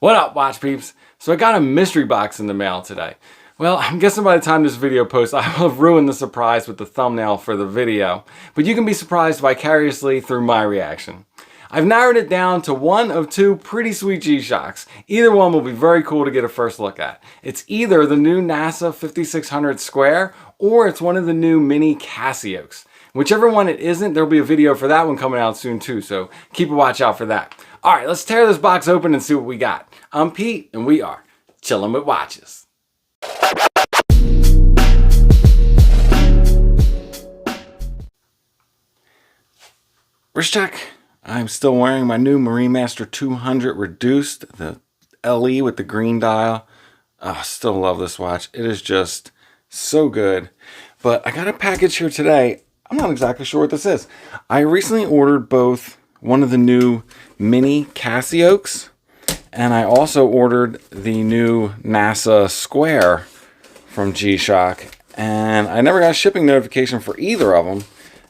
What up, watch peeps? So I got a mystery box in the mail today. Well, I'm guessing by the time this video posts, I will have ruined the surprise with the thumbnail for the video, but you can be surprised vicariously through my reaction. I've narrowed it down to one of two pretty sweet G-Shocks. Either one will be very cool to get a first look at. It's either the new NASA 5600 Square or it's one of the new mini Casioaks. Whichever one it isn't, there'll be a video for that one coming out soon too, so keep a watch out for that. All right, let's tear this box open and see what we got. I'm Pete, and we are Chillin' with Watches. Wrist check. I'm still wearing my new MarineMaster 200 Reduced, the LE with the green dial. Oh, still love this watch. It is just so good. But I got a package here today. I'm not exactly sure what this is. I recently ordered both one of the new mini Casioaks, and I also ordered the new NASA Square from G-Shock, and I never got a shipping notification for either of them,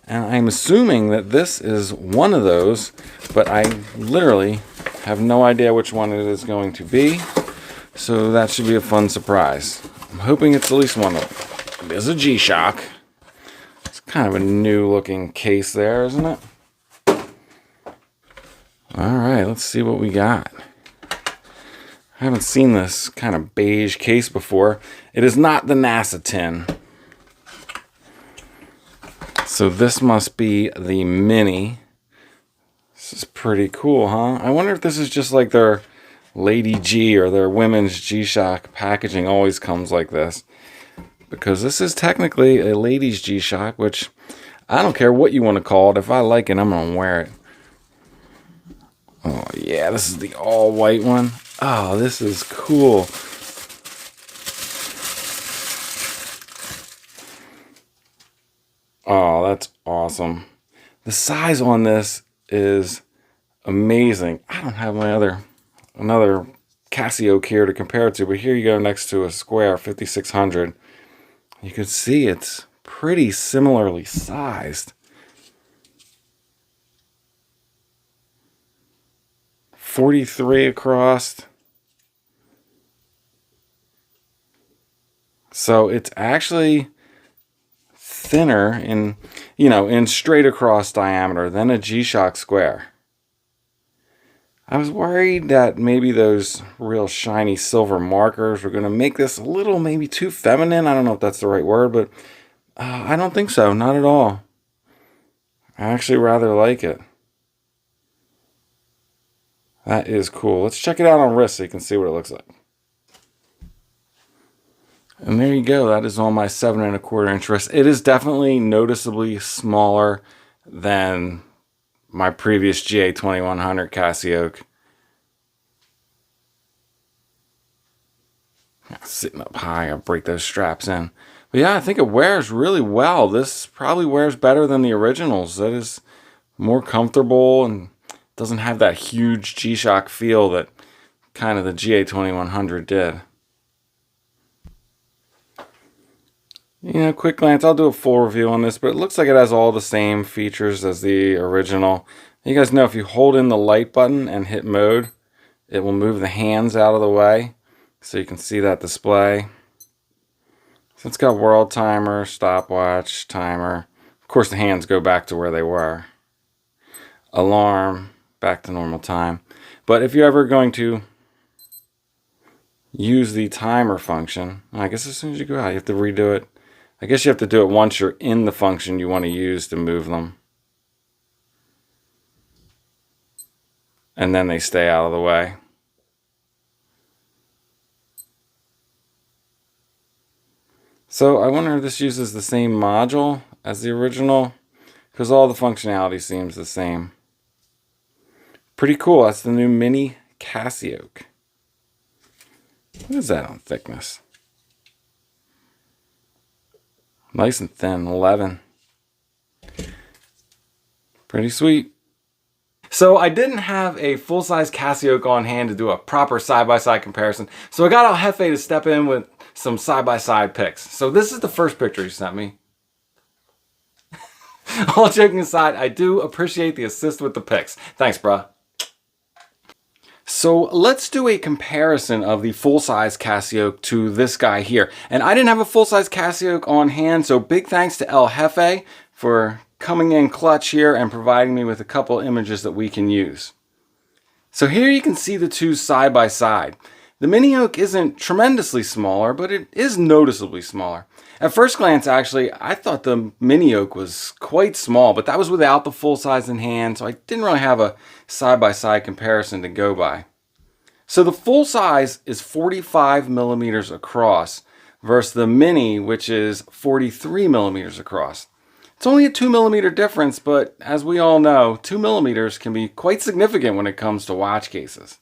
and I'm assuming that this is one of those, but I literally have no idea which one it is going to be, so that should be a fun surprise. I'm hoping it's at least one of them. It is a G-Shock. It's kind of a new looking case there, isn't it? Alright, let's see what we got. I haven't seen this kind of beige case before. It is not the NASA tin. So this must be the mini. This is pretty cool, huh? I wonder if this is just like their Lady G or their women's G-Shock packaging always comes like this. Because this is technically a ladies G-Shock, which I don't care what you want to call it. If I like it, I'm going to wear it. Oh yeah, this is the all white one. Oh, this is cool. Oh, that's awesome. The size on this is amazing. I don't have my another Casio here to compare it to, but here you go next to a Square 5600. You can see it's pretty similarly sized. 43 across. So it's actually thinner in straight across diameter than a G-Shock Square. I was worried that maybe those real shiny silver markers were going to make this a little maybe too feminine. I don't know if that's the right word, but I don't think so. Not at all. I actually rather like it. That is cool. Let's check it out on wrist so you can see what it looks like. And there you go. That is on my 7 1/4 inch wrist. It is definitely noticeably smaller than my previous GA2100 Casioak. Sitting up high, I'll break those straps in. But yeah, I think it wears really well. This probably wears better than the originals. That is more comfortable and doesn't have that huge G-Shock feel that kind of the GA2100 did. Quick glance, I'll do a full review on this, but it looks like it has all the same features as the original. You guys know if you hold in the light button and hit mode, it will move the hands out of the way so you can see that display. So it's got world timer, stopwatch, timer. Of course the hands go back to where they were. Alarm, back to normal time. But if you're ever going to use the timer function, I guess as soon as you go out, you have to redo it. I guess you have to do it once you're in the function you want to use to move them. And then they stay out of the way. So I wonder if this uses the same module as the original, because all the functionality seems the same. Pretty cool. That's the new mini Casioak. What is that on thickness? Nice and thin, 11. Pretty sweet. So I didn't have a full-size Casioak on hand to do a proper side-by-side comparison, so I got Al Jefe to step in with some side-by-side pics. So this is the first picture he sent me. All joking aside, I do appreciate the assist with the pics. Thanks, bruh. So let's do a comparison of the full-size Casioak to this guy here. And I didn't have a full-size Casioak on hand, so big thanks to El Jefe for coming in clutch here and providing me with a couple images that we can use. So here you can see the two side by side. The Mini Oak isn't tremendously smaller, but it is noticeably smaller. At first glance, actually, I thought the Mini Oak was quite small, but that was without the full size in hand, so I didn't really have a side-by-side comparison to go by. So the full size is 45 millimeters across versus the Mini, which is 43 millimeters across. It's only a 2 millimeter difference, but as we all know, 2 millimeters can be quite significant when it comes to watch cases.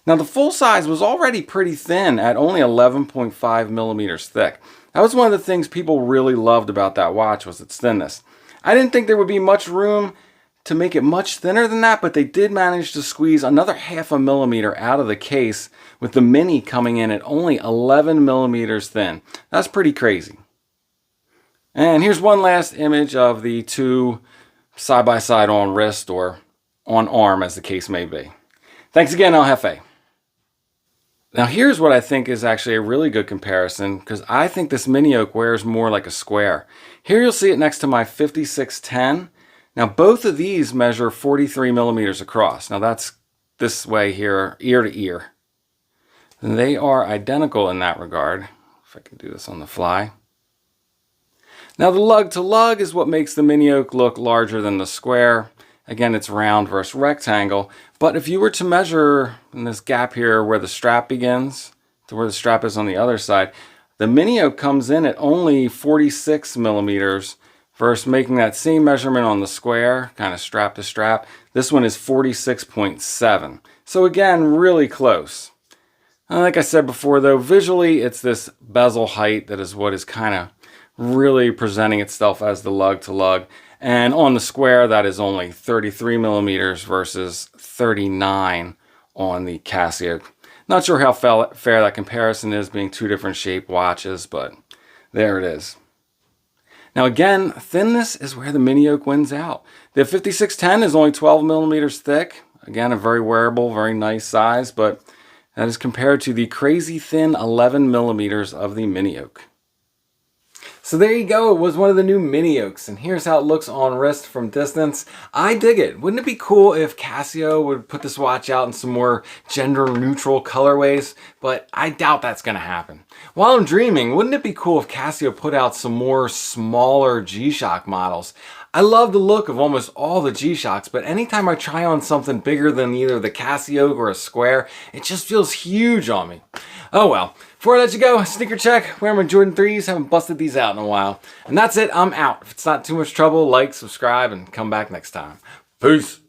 Now the full size was already pretty thin at only 11.5 millimeters thick. That was one of the things people really loved about that watch, was its thinness. I didn't think there would be much room to make it much thinner than that, but they did manage to squeeze another half a millimeter out of the case, with the Mini coming in at only 11 millimeters thin. That's pretty crazy. And here's one last image of the two side by side on wrist or on arm, as the case may be. Thanks again, El Jefe. Now here's what I think is actually a really good comparison, because I think this Mini Oak wears more like a square. Here you'll see it next to my 5610. Now both of these measure 43 millimeters across. Now that's this way here, ear to ear. And they are identical in that regard. If I can do this on the fly. Now the lug to lug is what makes the Mini Oak look larger than the square. Again, it's round versus rectangle, but if you were to measure in this gap here where the strap begins to where the strap is on the other side, the Mini Oak comes in at only 46 millimeters versus making that same measurement on the square, kind of strap to strap. This one is 46.7. So again, really close. And like I said before though, visually it's this bezel height that is what is kind of really presenting itself as the lug to lug. And on the square, that is only 33 millimeters versus 39 on the Casio. Not sure how fair that comparison is, being two different shaped watches, but there it is. Now again, thinness is where the Mini Oak wins out. The 5610 is only 12 millimeters thick. Again, a very wearable, very nice size, but that is compared to the crazy thin 11 millimeters of the Mini Oak. So there you go, it was one of the new Mini Oaks, and here's how it looks on wrist from distance. I dig it. Wouldn't it be cool if Casio would put this watch out in some more gender-neutral colorways? But I doubt that's going to happen. While I'm dreaming, wouldn't it be cool if Casio put out some more smaller G-Shock models? I love the look of almost all the G-Shocks, but anytime I try on something bigger than either the Casio or a square, it just feels huge on me. Oh well. Before I let you go, sneaker check. Wearing my Jordan 3s, haven't busted these out in a while. And that's it, I'm out. If it's not too much trouble, like, subscribe, and come back next time. Peace.